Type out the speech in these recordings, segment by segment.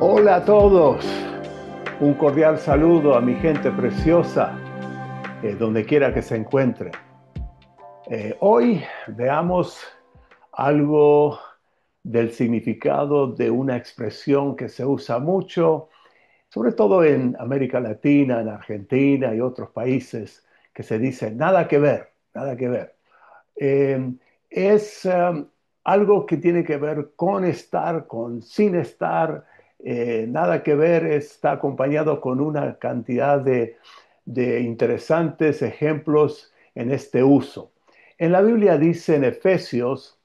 Hola a todos, un cordial saludo a mi gente preciosa, donde quiera que se encuentre. Hoy veamos algo del significado de una expresión que se usa mucho, sobre todo en América Latina, en Argentina y otros países, que se dice nada que ver, nada que ver. Es algo que tiene que ver con estar, con sin estar, nada que ver, está acompañado con una cantidad de interesantes ejemplos en este uso. En la Biblia dice en Efesios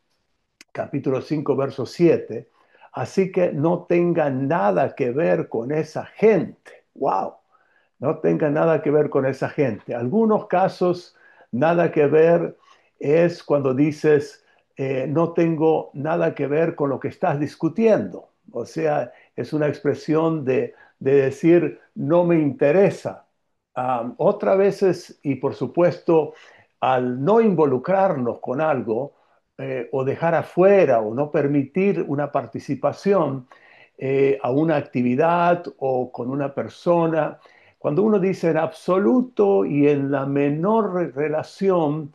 capítulo 5 verso 7, así que no tengan nada que ver con esa gente. ¡Wow! No tenga nada que ver con esa gente. Algunos casos, nada que ver es cuando dices, no tengo nada que ver con lo que estás discutiendo. O sea, es una expresión de decir, no me interesa. Otras veces, y por supuesto, al no involucrarnos con algo, o dejar afuera o no permitir una participación a una actividad o con una persona, cuando uno dice en absoluto y en la menor relación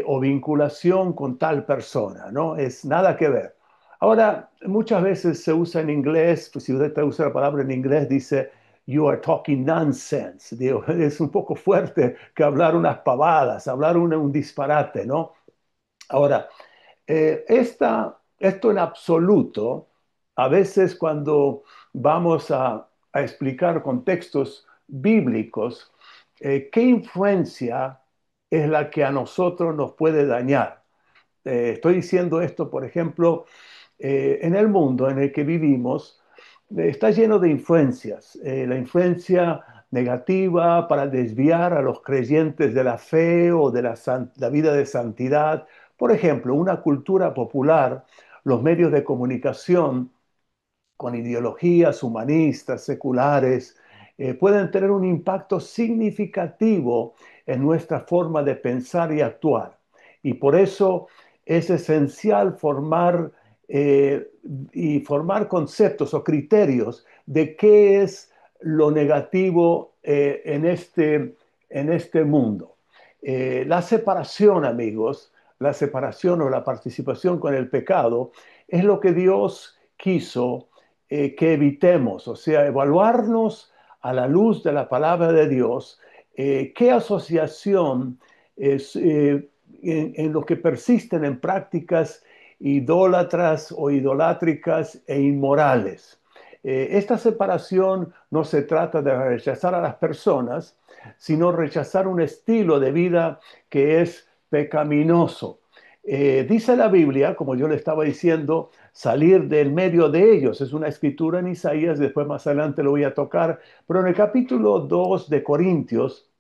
o vinculación con tal persona, ¿no? Es nada que ver. Ahora, muchas veces se usa en inglés, pues si usted usa la palabra en inglés, dice, you are talking nonsense. Digo, es un poco fuerte que hablar unas pavadas, hablar un disparate, ¿no? Ahora, esto en absoluto, a veces cuando vamos a explicar contextos bíblicos, ¿qué influencia es la que a nosotros nos puede dañar? Estoy diciendo esto, por ejemplo, en el mundo en el que vivimos, está lleno de influencias. La influencia negativa para desviar a los creyentes de la fe o de la vida de santidad. Por ejemplo, una cultura popular, los medios de comunicación con ideologías humanistas, seculares, pueden tener un impacto significativo en nuestra forma de pensar y actuar. Y por eso es esencial eh, formar conceptos o criterios de qué es lo negativo en este mundo. La separación, amigos, la separación o la participación con el pecado es lo que Dios quiso que evitemos, o sea, evaluarnos a la luz de la palabra de Dios, qué asociación es, en lo que persisten en prácticas idólatras o idolátricas e inmorales. Esta separación no se trata de rechazar a las personas, sino rechazar un estilo de vida que es pecaminoso. Dice la Biblia, como yo le estaba diciendo, salir del medio de ellos. Es una escritura en Isaías, después más adelante lo voy a tocar, pero en el capítulo 2 de Corintios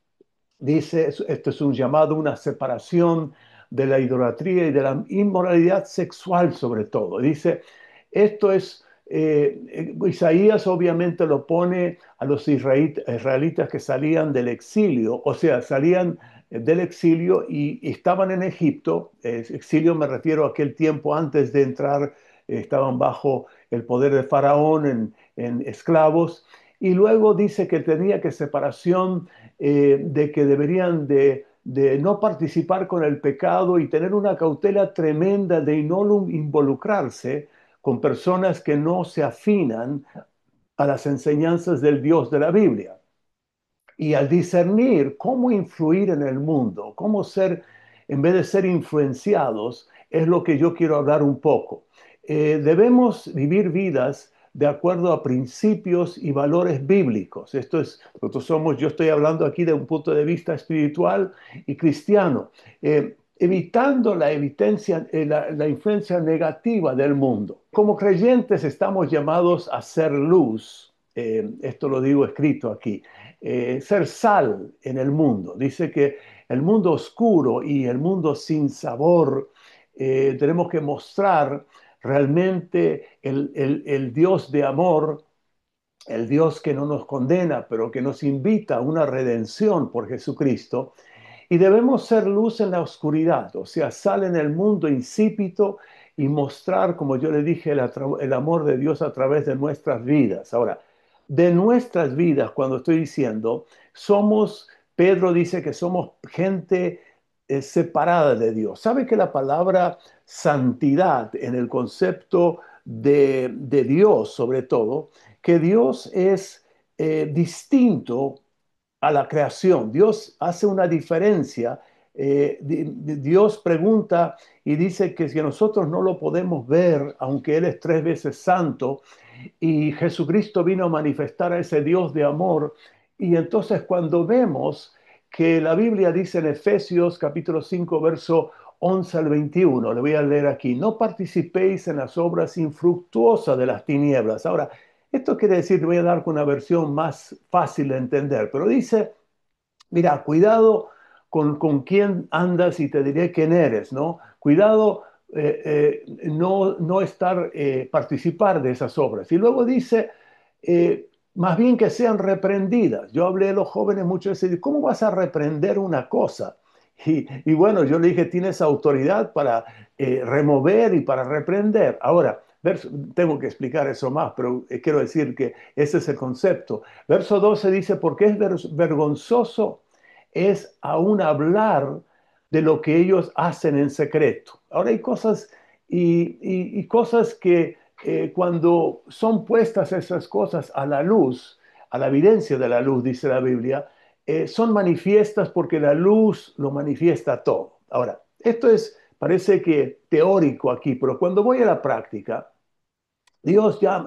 dice, esto es un llamado, una separación de la idolatría y de la inmoralidad sexual sobre todo. Dice, esto es, Isaías obviamente lo pone a los israelitas que salían del exilio, o sea, salían del exilio y estaban en Egipto. Exilio me refiero a aquel tiempo antes de entrar, estaban bajo el poder de Faraón en esclavos. Y luego dice que tenía que separación de que deberían de no participar con el pecado y tener una cautela tremenda de no involucrarse con personas que no se afinan a las enseñanzas del Dios de la Biblia. Y al discernir cómo influir en el mundo, cómo ser, en vez de ser influenciados, es lo que yo quiero hablar un poco. Debemos vivir vidas de acuerdo a principios y valores bíblicos. Yo estoy hablando aquí de un punto de vista espiritual y cristiano, evitando la influencia negativa del mundo. Como creyentes estamos llamados a ser luz, esto lo digo escrito aquí, ser sal en el mundo. Dice que el mundo oscuro y el mundo sin sabor, tenemos que mostrar realmente el Dios de amor, el Dios que no nos condena, pero que nos invita a una redención por Jesucristo. Y debemos ser luz en la oscuridad, o sea, sal en el mundo insípido y mostrar, como yo le dije, el amor de Dios a través de nuestras vidas. Ahora, de nuestras vidas, cuando estoy diciendo, somos, Pedro dice que somos gente separada de Dios. ¿Sabe que la palabra santidad en el concepto de Dios, sobre todo, que Dios es distinto a la creación? Dios hace una diferencia. Dios pregunta y dice que si nosotros no lo podemos ver, aunque Él es tres veces santo, y Jesucristo vino a manifestar a ese Dios de amor. Y entonces cuando vemos que la Biblia dice en Efesios capítulo 5, verso 11 al 21, le voy a leer aquí: no participéis en las obras infructuosas de las tinieblas. Ahora, esto quiere decir, le voy a dar una versión más fácil de entender, pero dice: mira, cuidado con quién andas y te diré quién eres, ¿no? Cuidado, no estar, participar de esas obras. Y luego dice, más bien que sean reprendidas. Yo hablé de los jóvenes muchas veces, ¿cómo vas a reprender una cosa? Y bueno, yo le dije, tienes autoridad para remover y para reprender. Ahora, tengo que explicar eso más, pero quiero decir que ese es el concepto. Verso 12 dice: porque es vergonzoso es aún hablar de lo que ellos hacen en secreto. Ahora hay cosas y cosas que cuando son puestas esas cosas a la luz, a la evidencia de la luz, dice la Biblia, son manifiestas porque la luz lo manifiesta todo. Ahora, esto es, parece que teórico aquí, pero cuando voy a la práctica, Dios ya,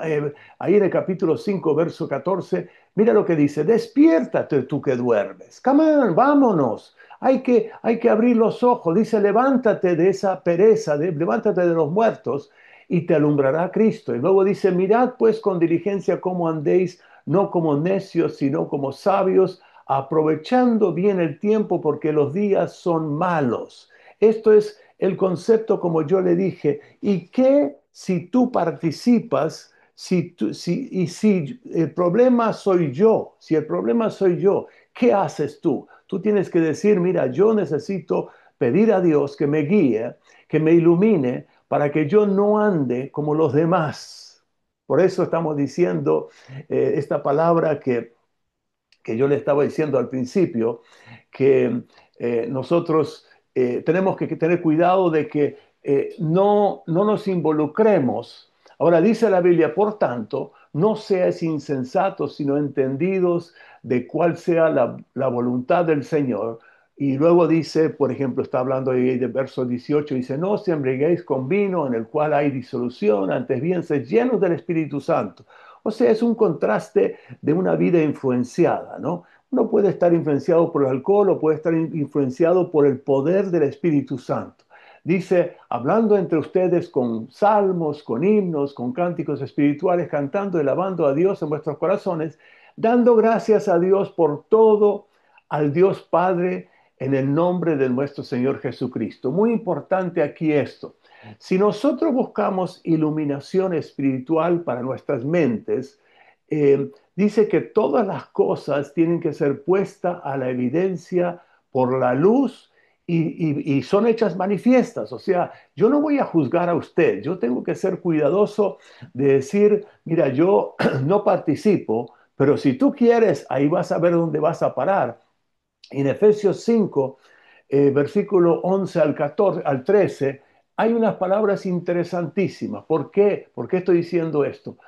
ahí en el capítulo 5, verso 14, mira lo que dice: despiértate tú que duermes. Come on, vámonos. Hay que abrir los ojos. Dice: levántate de esa pereza, levántate de los muertos y te alumbrará Cristo. Y luego dice: mirad pues con diligencia cómo andéis, no como necios, sino como sabios, aprovechando bien el tiempo, porque los días son malos. Esto es el concepto, como yo le dije. ¿Y qué si tú participas? Si el problema soy yo, si el problema soy yo, ¿qué haces tú? Tú tienes que decir: mira, yo necesito pedir a Dios que me guíe, que me ilumine, para que yo no ande como los demás. Por eso estamos diciendo esta palabra que yo le estaba diciendo al principio, que nosotros tenemos que tener cuidado de que no nos involucremos. Ahora dice la Biblia: por tanto, no seáis insensatos, sino entendidos de cuál sea la voluntad del Señor. Y luego dice, por ejemplo, está hablando ahí de verso 18, dice: no os embriaguéis con vino en el cual hay disolución, antes bien sed llenos del Espíritu Santo. O sea, es un contraste de una vida influenciada, ¿no? Uno puede estar influenciado por el alcohol o puede estar influenciado por el poder del Espíritu Santo. Dice: hablando entre ustedes con salmos, con himnos, con cánticos espirituales, cantando y alabando a Dios en vuestros corazones, dando gracias a Dios por todo, al Dios Padre, en el nombre de nuestro Señor Jesucristo. Muy importante aquí esto. Si nosotros buscamos iluminación espiritual para nuestras mentes, dice que todas las cosas tienen que ser puestas a la evidencia por la luz y son hechas manifiestas. O sea, yo no voy a juzgar a usted, yo tengo que ser cuidadoso de decir: mira, yo no participo, pero si tú quieres, ahí vas a ver dónde vas a parar. En Efesios 5, versículo 11 al 14, al 13, hay unas palabras interesantísimas. ¿Por qué? ¿Por qué estoy diciendo esto?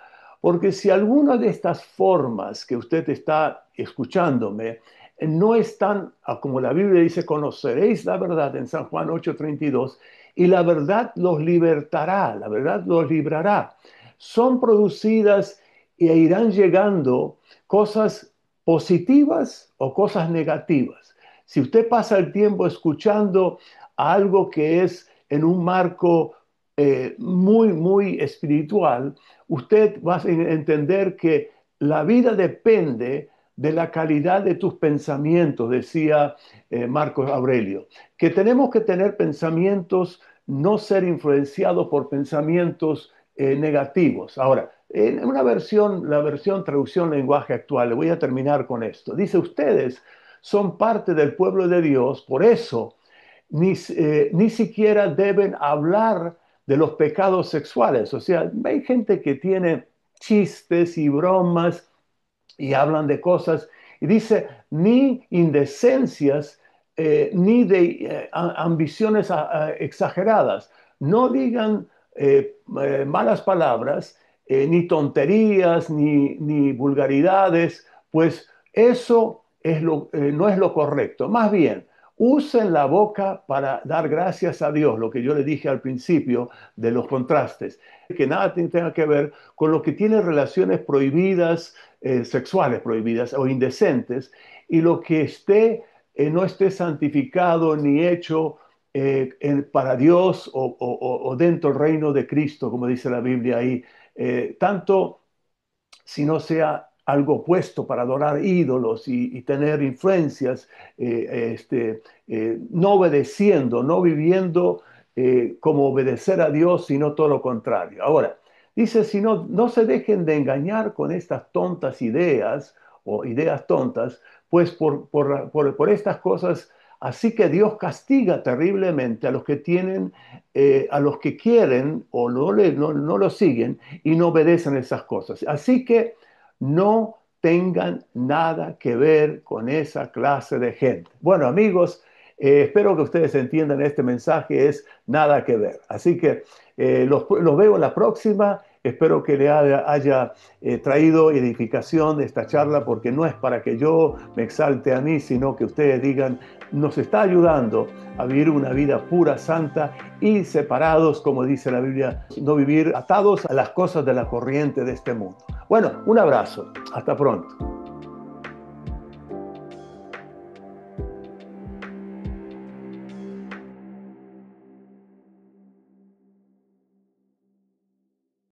Porque si alguna de estas formas que usted está escuchándome no están, como la Biblia dice: conoceréis la verdad, en San Juan 8:32, y la verdad los libertará, la verdad los librará. Son producidas e irán llegando cosas positivas o cosas negativas. Si usted pasa el tiempo escuchando algo que es en un marco muy espiritual, usted va a entender que la vida depende de la calidad de tus pensamientos, decía Marcos Aurelio, que tenemos que tener pensamientos, no ser influenciados por pensamientos negativos. Ahora, en una versión, la versión traducción lenguaje actual, le voy a terminar con esto. Dice: ustedes son parte del pueblo de Dios, por eso ni siquiera deben hablar de los pecados sexuales. O sea, hay gente que tiene chistes y bromas y hablan de cosas y dice, ni indecencias, ni de ambiciones exageradas. No digan malas palabras, ni tonterías, ni vulgaridades, pues eso no es lo correcto. Más bien, usen la boca para dar gracias a Dios, lo que yo le dije al principio de los contrastes, que nada tenga que ver con lo que tiene relaciones prohibidas, sexuales prohibidas o indecentes, y lo que no esté santificado ni hecho para Dios o dentro del reino de Cristo, como dice la Biblia ahí, tanto si no sea algo opuesto para adorar ídolos y tener influencias, no obedeciendo, no viviendo como obedecer a Dios, sino todo lo contrario. Ahora, dice, si no, no se dejen de engañar con estas tontas ideas o ideas tontas, pues por estas cosas, así que Dios castiga terriblemente a los que tienen, a los que quieren o no lo siguen y no obedecen esas cosas. Así que no tengan nada que ver con esa clase de gente. Bueno, amigos, espero que ustedes entiendan este mensaje, es nada que ver. Así que los veo en la próxima. Espero que le haya traído edificación esta charla, porque no es para que yo me exalte a mí, sino que ustedes digan, nos está ayudando a vivir una vida pura, santa y separados, como dice la Biblia, no vivir atados a las cosas de la corriente de este mundo. Bueno, un abrazo. Hasta pronto.